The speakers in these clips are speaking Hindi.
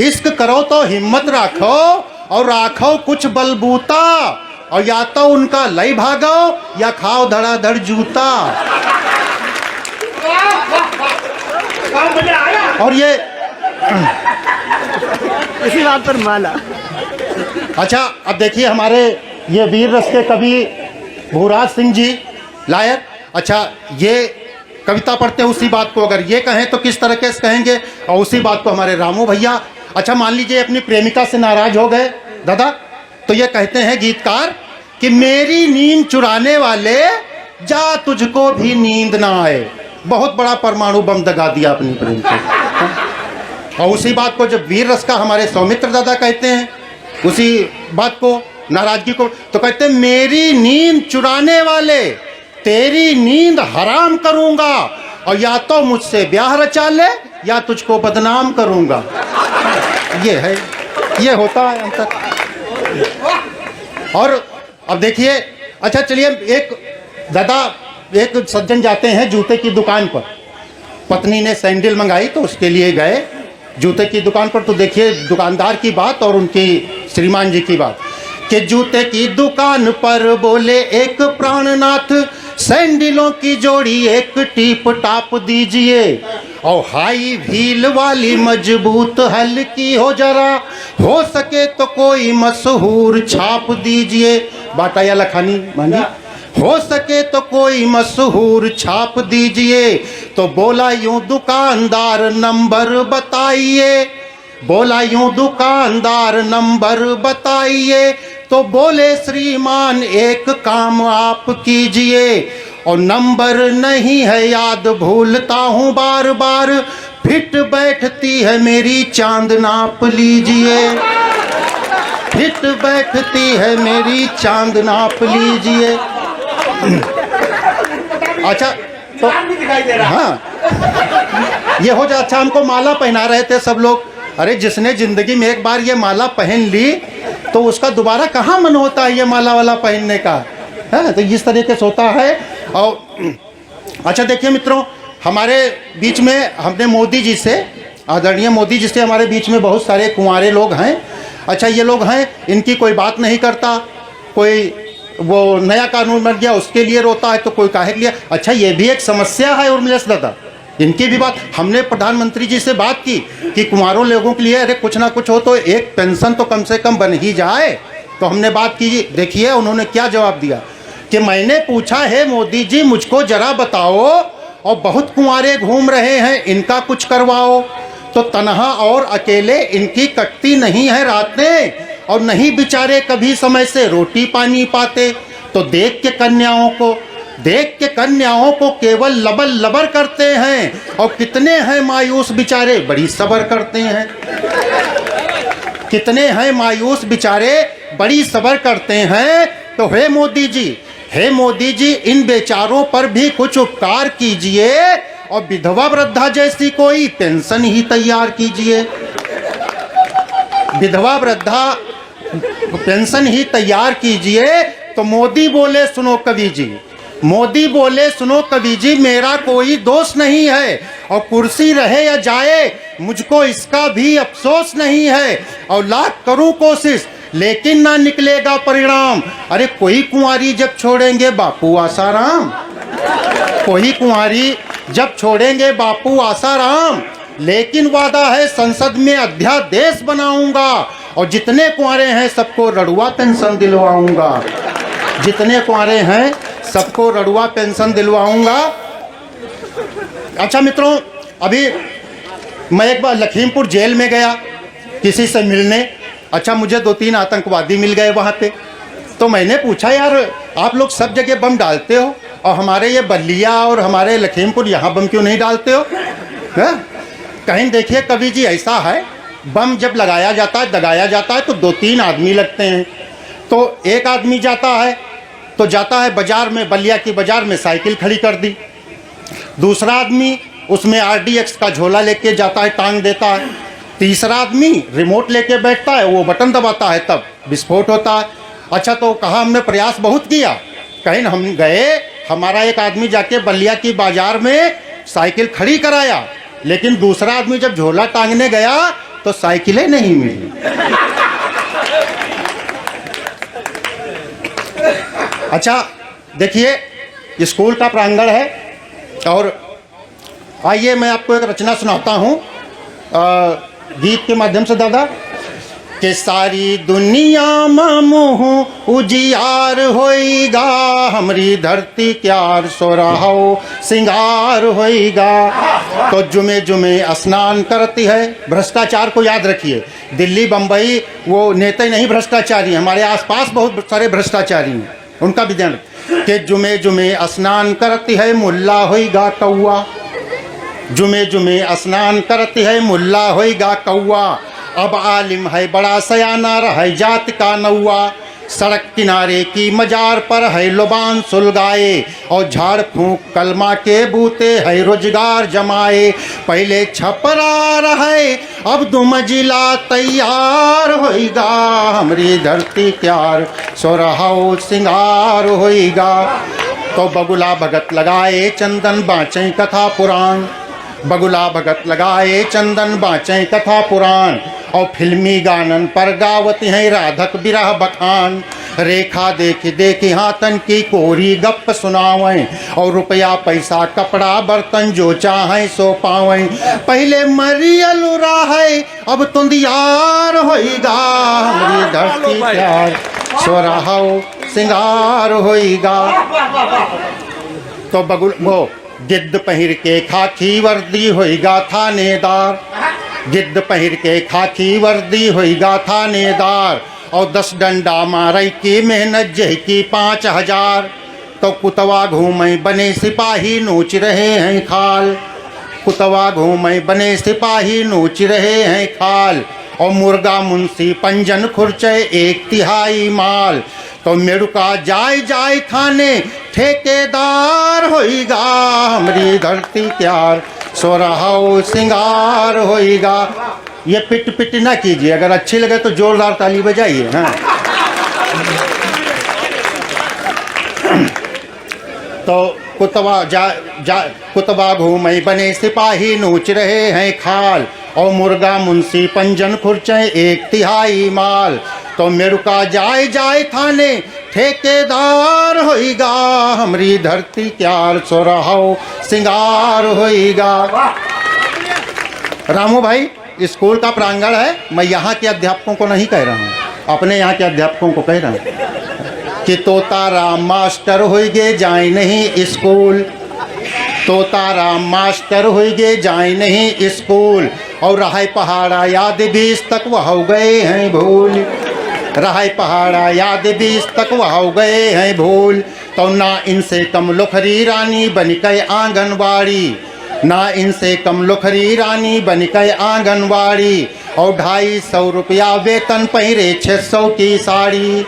इश्क करो तो हिम्मत राखो और राखो कुछ बलबूता, और या तो उनका लई भागो या खाओ धड़ाधड़ जूता। और ये इसी बात पर माला। अच्छा, अब देखिए हमारे ये वीर रस के कवि भूराज सिंह जी लायक, अच्छा ये कविता पढ़ते हैं उसी बात को अगर ये कहें तो किस तरह से कहेंगे, और उसी बात को हमारे रामू भैया, अच्छा मान लीजिए अपनी प्रेमिका से नाराज हो गए दादा, तो ये कहते हैं गीतकार कि मेरी नींद चुराने वाले जा तुझको भी नींद ना आए। बहुत बड़ा परमाणु बम दगा दिया अपनी प्रेम को। और उसी बात को जब वीर रस का हमारे सौमित्र दादा कहते हैं उसी बात को, नाराजगी को, तो कहते हैं मेरी नींद चुराने वाले तेरी नींद हराम करूंगा, और या तो मुझसे ब्याह रचा ले या तुझको बदनाम करूंगा। ये है, ये होता है अंतर। और अब देखिए, अच्छा चलिए एक दादा, एक सज्जन जाते हैं जूते की दुकान पर, पत्नी ने सैंडल मंगाई तो उसके लिए गए जूते की दुकान पर, तो देखिए दुकानदार की बात और उनकी श्रीमान जी की बात कि जूते की दुकान पर बोले एक प्राणनाथ, सैंडलों की जोड़ी एक टीप टाप दीजिए, और हाई व्हील वाली मजबूत हल्की हो जरा, हो सके तो कोई मशहूर छाप दीजिए। बाटा या लखानी मांगी, हो सके तो कोई मशहूर छाप दीजिए। तो बोला यूं दुकानदार नंबर बताइए, बोला यूं दुकानदार नंबर बताइए, तो बोले श्रीमान एक काम आप कीजिए, और नंबर नहीं है याद भूलता हूँ बार बार, फिट बैठती है मेरी चांद नाप लीजिए, फिट बैठती है मेरी चांद नाप लीजिए। अच्छा तो हाँ ये हो जाए। अच्छा हमको माला पहना रहे थे सब लोग, अरे जिसने जिंदगी में एक बार ये माला पहन ली तो उसका दोबारा कहाँ मन होता है ये माला वाला पहनने का, है तो इस तरीके से होता है। और अच्छा देखिए मित्रों, हमारे बीच में हमने मोदी जी से, आदरणीय मोदी जी से हमारे बीच में बहुत सारे कुंवारे लोग हैं। अच्छा ये लोग हैं, इनकी कोई बात नहीं करता, कोई वो नया कानून बन गया उसके लिए रोता है तो कोई काहे के लिए। अच्छा ये भी एक समस्या है उर्मिलेश दादा, इनकी भी बात हमने प्रधानमंत्री जी से बात की कि कुंवारों लोगों के लिए अरे कुछ ना कुछ हो तो एक पेंशन तो कम से कम बन ही जाए। तो हमने बात की, देखिए उन्होंने क्या जवाब दिया कि मैंने पूछा है मोदी जी मुझको जरा बताओ, और बहुत कुंवारे घूम रहे हैं इनका कुछ करवाओ, तो तनहा और अकेले इनकी कटती नहीं है रातें, और नहीं बेचारे कभी समय से रोटी पानी पाते। तो देख के कन्याओं को केवल लबल लबर करते हैं, और कितने हैं मायूस बेचारे बड़ी सबर करते हैं, कितने हैं मायूस बेचारे बड़ी सबर करते हैं। तो हे मोदी जी इन बेचारों पर भी कुछ उपकार कीजिए, और विधवा वृद्धा जैसी कोई पेंशन ही तैयार कीजिए, विधवा वृद्धा पेंशन ही तैयार कीजिए। तो मोदी बोले सुनो कवि जी, मोदी बोले सुनो कवि जी, मेरा कोई दोष नहीं है, और कुर्सी रहे या जाए मुझको इसका भी अफसोस नहीं है, और लाख करूं कोशिश लेकिन ना निकलेगा परिणाम। अरे कोई कुंवारी जब छोड़ेंगे बापू आसाराम, कोई कुंवारी जब छोड़ेंगे बापू आसाराम, लेकिन वादा है संसद में अध्यादेश बनाऊंगा, और जितने कुंवारे हैं सबको रड़ुआ पेंशन दिलवाऊंगा, जितने कुंवारे हैं सबको रड़ुआ पेंशन दिलवाऊंगा। अच्छा मित्रों, अभी मैं एक बार लखीमपुर जेल में गया किसी से मिलने। अच्छा मुझे 2-3 आतंकवादी मिल गए वहाँ पे, तो मैंने पूछा यार आप लोग सब जगह बम डालते हो और हमारे ये बल्लिया और हमारे लखीमपुर यहाँ बम क्यों नहीं डालते हो? कहीं देखिए कवि जी ऐसा है, बम जब लगाया जाता है दगाया जाता है तो 2-3 आदमी लगते हैं। तो एक आदमी जाता है बाजार में, बलिया की बाजार में साइकिल खड़ी कर दी, दूसरा आदमी उसमें RDX का झोला लेके जाता है, टांग देता है, तीसरा आदमी रिमोट लेके बैठता है, वो बटन दबाता है तब विस्फोट होता है। अच्छा तो कहा हमने प्रयास बहुत किया, कहीं हम गए, हमारा एक आदमी जाके बलिया की बाजार में साइकिल खड़ी कराया, लेकिन दूसरा आदमी जब झोला टांगने गया तो साइकिलें नहीं मिली। अच्छा देखिए स्कूल का प्रांगण है और आइए मैं आपको एक रचना सुनाता हूँ गीत के माध्यम से दादा कि सारी दुनिया मोह उजियार होइगा हमरी धरती क्यार सोराहो सिंगार होइगा। तो जुमे जुमे स्नान करती है। भ्रष्टाचार को याद रखिए, दिल्ली बम्बई वो नेता नहीं भ्रष्टाचारी हैं, हमारे आसपास बहुत सारे भ्रष्टाचारी हैं, उनका भी ध्यान कि जुमे जुमे स्नान करती है मुल्ला होइगा कौआ। जुमे जुमे स्नान करती है मुल्ला होइगा कौआ। अब आलिम है बड़ा सयाना रहे जात का नौआ। सड़क किनारे की मजार पर है लुबान सुलगाए और झाड़ फूंक कलमा के बूते है रोजगार जमाए। पहले छपरा रहे अब दो मंजिला तैयार होइगा हमरी धरती क्यार सोरहाओ सिंगार होइगा। तो बगुला भगत लगाए चंदन बाँचे कथा पुराण। बगुला भगत लगाए चंदन बाँचे कथा पुराण। और फिल्मी गानन पर गावत हैं राधक बिरह बखान। रेखा देखी देखी हाथन की कोरी गप सुनावें और रुपया पैसा कपड़ा बर्तन जो चाहें सो पावें। पहले मरियलुरा है अब तुंदियार होइगा हमरी धरती प्यार सोराहो सिंगार होइगा। तो बगुल वो गिद्ध पहिर के खाकी वर्दी होइगा थानेदार। गिद्ध पहिर के खाकी वर्दी होइगा थानेदार। और 10 डंडा मारई की मेहनत जह की 5000। तो कुतवा घूमे बने सिपाही नोच रहे हैं खाल। कुतवा घूमे बने सिपाही नोच रहे हैं खाल। और मुर्गा मुंशी पंजन खुर्चे 1/3 माल। तो मेड़ुका जाय जाय थाने ठेकेदार होइगा हमरी धरती क्यार सोराहो सिंगार होइगा। ये पिट पिट ना कीजिए, अगर अच्छी लगे तो जोरदार ताली बजाइए। हाँ तो कुतवा घूमे बने सिपाही नोच रहे हैं खाल। और मुर्गा मुंशी पंजन खुर्चे 1/3 माल। तो मेरुका जाय जाय थाने ठेकेदार होइगा हमरी धरती क्यार सोराहो सिंगार होइगा। रामू भाई स्कूल का प्रांगण है, मैं यहाँ के अध्यापकों को नहीं कह रहा हूँ, अपने यहाँ के अध्यापकों को कह रहा हूँ कि तोता राम मास्टर होइगे जाए नहीं स्कूल। तोता राम मास्टर होइगे जाए नहीं स्कूल। और रहाय पहाड़ा याद 20 तक वह हो गए हैं भूल। रहाय पहाड़ा याद 20 तक वह हो गए हैं भूल। तो ना इनसे कम लुखरी रानी बन के आंगनवाड़ी। ना इनसे कम लुखरी रानी बन के आंगनवाड़ी। और 250 रुपया वेतन पहिरे 600 की साड़ी।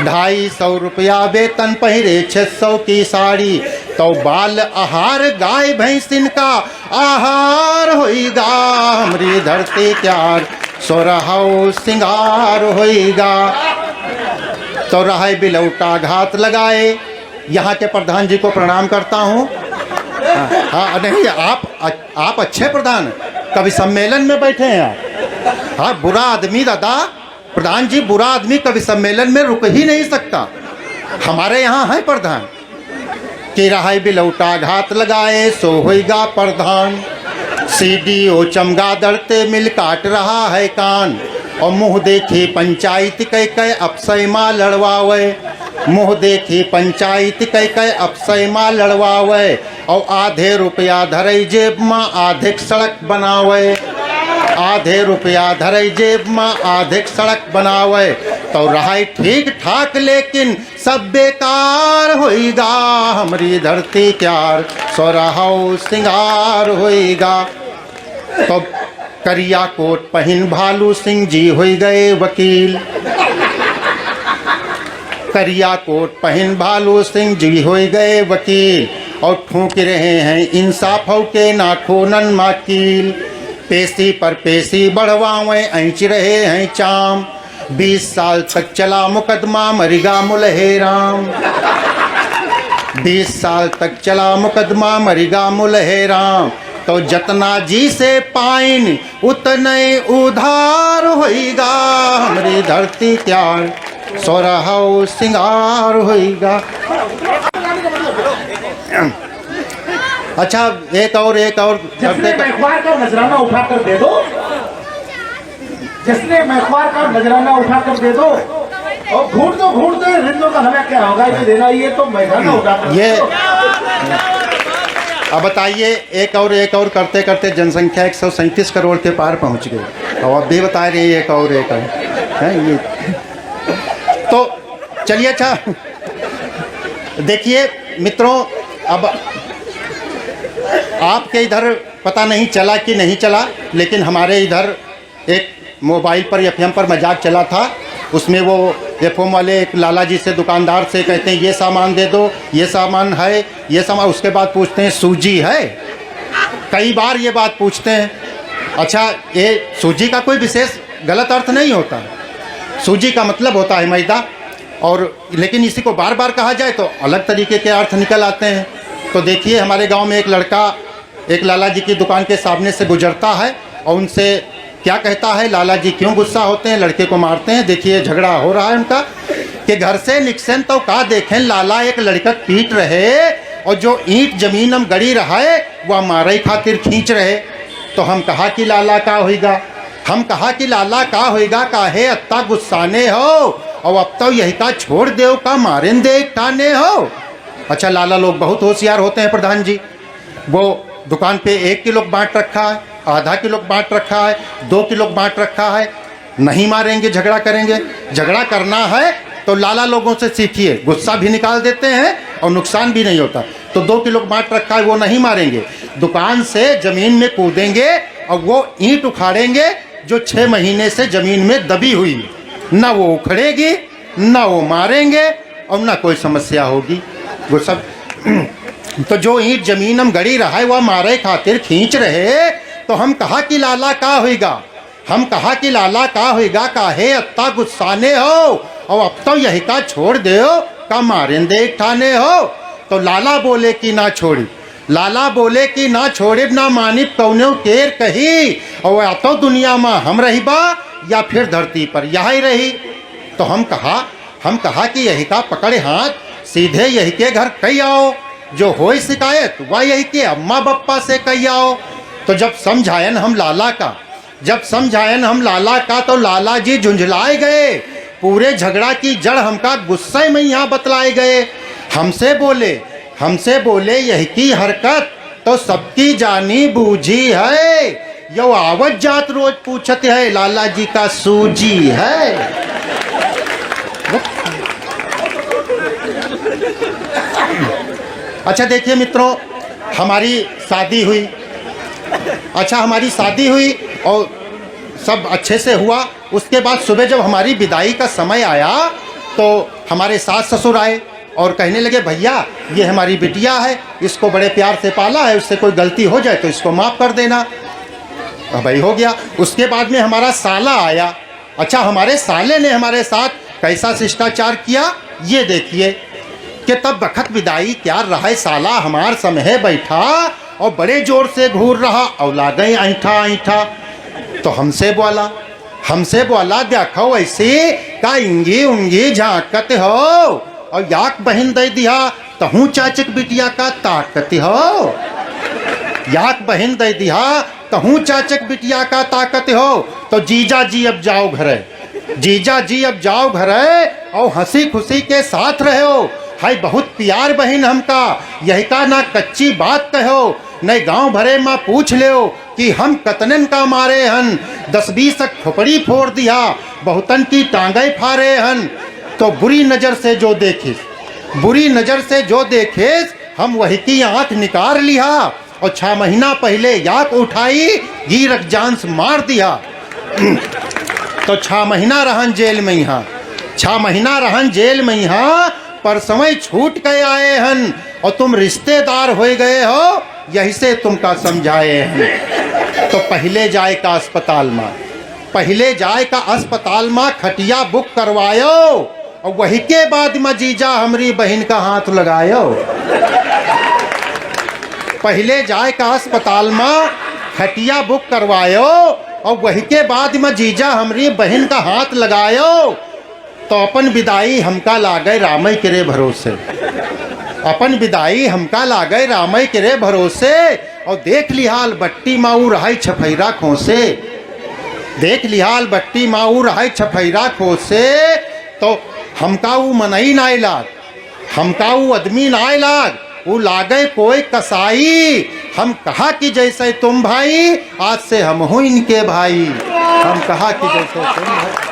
250 रुपया वेतन पहिरे 600 की साड़ी। तो बाल आहार गाय भैंसिन का आहार होइगा हमरी धरती क्यार सोराहो सिंगार होइगा। तो रहाय बिलौटा घात लगाए। यहाँ के प्रधान जी को प्रणाम करता हूँ। हाँ नहीं आप अच्छे प्रधान, कभी सम्मेलन में बैठे हैं आप। हाँ बुरा आदमी दादा, प्रधान जी बुरा आदमी कभी सम्मेलन में रुक ही नहीं सकता। हमारे यहाँ है प्रधान कि रहाय बिलौटा घात लगाए सो होइगा प्रधान। CDO चमगादड़ ते मिल काट रहा है कान। और मुँह देखी पंचायत कह अपसय माँ लड़वावे। मुँह देखी पंचायत कह अपसय माँ लड़वावे। और आधे रुपया धरई जेब माँ आधे सड़क बनावे। आधे रुपया धरई जेब माँ आधे सड़क बनावे। तो रहाई ठीक ठाक लेकिन सब बेकार होइगा हमरी धरती क्यार सोराहो सिंगार होइगा। तो करिया कोट पहिन भालू सिंह जी हो गए वकील। करिया कोट पहिन भालू सिंह जी हो गए वकील। और ठूक रहे हैं इंसाफ के नाखूनन माकील। पेशी पर पेशी बढ़वावें ऐंच रहे हैं चाम। 20 साल तक चला मुकदमा मरिगा मुलहेराम। 20 साल तक चला मुकदमा मरिगा मुलहेराम। तो जतना जी से पाइन उतने उधार होइगा, हमरी धरती त्यार सोरहौ सिंगार होइगा। अच्छा एक और जिसने मैखवार का नजराना उठाकर दे दो, जिसने मैखवार का नजराना उठाकर दे दो, और घूट दो रिंदों का हमें क्या होगा ये देना, ये तो मैदाना उठाकर ये अब बताइए एक और करते करते जनसंख्या 137 करोड़ के पार पहुंच गई, और अब भी बता रही है एक और है ये। तो चलिए अच्छा देखिए मित्रों, अब आपके इधर पता नहीं चला कि नहीं चला, लेकिन हमारे इधर एक मोबाइल पर एफएम पर मजाक चला था। उसमें वो एफएम वाले एक लाला जी से दुकानदार से कहते हैं ये सामान दे दो, ये सामान है, ये सामान, उसके बाद पूछते हैं सूजी है। कई बार ये बात पूछते हैं। अच्छा ये सूजी का कोई विशेष गलत अर्थ नहीं होता, सूजी का मतलब होता है मैदा, और लेकिन इसी को बार बार कहा जाए तो अलग तरीके के अर्थ निकल आते हैं। तो देखिए हमारे गांव में एक लड़का एक लाला जी की दुकान के सामने से गुजरता है और उनसे क्या कहता है, लाला जी क्यों गुस्सा होते हैं, लड़के को मारते हैं। देखिए झगड़ा हो रहा है उनका कि घर से निकसन तो का देखें, लाला एक लड़का पीट रहे और जो ईंट जमीन हम गड़ी रहा है वह मारे खातिर खींच रहे। तो हम कहा कि लाला का होएगा, हम कहा कि लाला का होएगा, काहे अत्ता गुस्साने हो, और अब तो यही का छोड़ दे का मारें दे ठाने हो। अच्छा लाला लोग बहुत होशियार होते हैं प्रधान जी, वो दुकान पे 1 किलो बांट रखा है, आधा किलो बांट रखा है, 2 किलो बांट रखा है। नहीं मारेंगे, झगड़ा करेंगे। झगड़ा करना है तो लाला लोगों से सीखिए, गुस्सा भी निकाल देते हैं और नुकसान भी नहीं होता। तो 2 किलो बांट रखा है वो नहीं मारेंगे, दुकान से ज़मीन में कूदेंगे और वो ईंट उखाड़ेंगे जो 6 महीने से ज़मीन में दबी हुई, ना वो उखड़ेगी, ना वो मारेंगे और ना कोई समस्या होगी। वो सब तो जो ईंट जमीन हम गड़ी रहा है वह मारे खातिर खींच रहे। तो हम कहा कि लाला का होएगा, हम कहा कि लाला का होएगा, काहे अत्ता गुस्साने हो, और अब तो यही का छोड़ दे का मारें दे ठाने हो। तो लाला बोले कि ना छोड़ी, लाला बोले कि ना छोड़े ना मानिब कौनो केर कही, और या तो दुनिया में हम रही बा या फिर धरती पर यही रही। तो हम कहा कि यही का पकड़े हाथ, सीधे यही के घर कही आओ, जो होई शिकायत वह यही के अम्मा बप्पा से कही आओ। तो जब समझायन हम लाला का, तो लाला जी झुंझलाए गए, पूरे झगड़ा की जड़ हमका गुस्से में यहाँ बतलाए गए। हमसे बोले यही की हरकत तो सबकी जानी बूझी है, यो आवत जात रोज पूछते है लाला जी का सूजी है। अच्छा देखिए मित्रों, हमारी शादी हुई और सब अच्छे से हुआ। उसके बाद सुबह जब हमारी विदाई का समय आया तो हमारे सास ससुर आए और कहने लगे भैया ये हमारी बिटिया है, इसको बड़े प्यार से पाला है, उससे कोई गलती हो जाए तो इसको माफ़ कर देना। भाई हो गया। उसके बाद में हमारा साला आया। अच्छा हमारे साले ने हमारे साथ कैसा शिष्टाचार किया ये देखिए कि तब बखत विदाई क्या रहा है, साला हमार समहे बैठा और बड़े जोर से घूर रहा और लागई ऐठा। तो हमसे बोला देखो ऐसे का इंगी उंगी झाँकत हो और याक बहन दे दिया तहूँ चाचक बिटिया का ताकत हो, याक बहन दे दिया तहूँ चाचक बिटिया का ताकत हो। तो जीजा जी अब जाओ घरे और हंसी खुशी के साथ रहो। हाय बहुत प्यार बहन हमका, यही का ना कच्ची बात कहो, नहीं गांव भरे माँ पूछ लो कि हम कतनन का मारे हन, 10-20 खोपड़ी फोड़ दिया, बहुतन की टांगे फारे हन। तो बुरी नज़र से जो देखे हम वही की आँख निकाल लिया और 6 महीना पहले याक उठाई गिरक जान से मार दिया। तो 6 महीना रहन जेल में यहाँ पर समय छूट गए आए हन और तुम रिश्तेदार हो गए हो, यही से तुमका समझाए हैं। तो पहले जाए का अस्पताल में खटिया बुक करवायो और वही के बाद में जीजा हमारी बहन का हाथ लगायो। पहले जाए का अस्पताल में खटिया बुक करवायो और वही के बाद में जीजा हमारी बहन का हाथ लगायो तो अपन विदाई हमका लागे रामई के रे भरोसे, अपन विदाई हमका लागे रामई के रे भरोसे। और देख लिहाल बट्टी माऊ रहाई छफैरा खोसे, देख लिहाल बट्टी माऊ रहाई छफैरा खोसे। तो हमका वो मनई नाय लाग, हमका वो आदमी नाय लाग, वो लागे कोई कसाई। हम कहा कि जैसे तुम भाई आज से हम हो इनके भाई, हम कहा कि जैसे तुम भाई।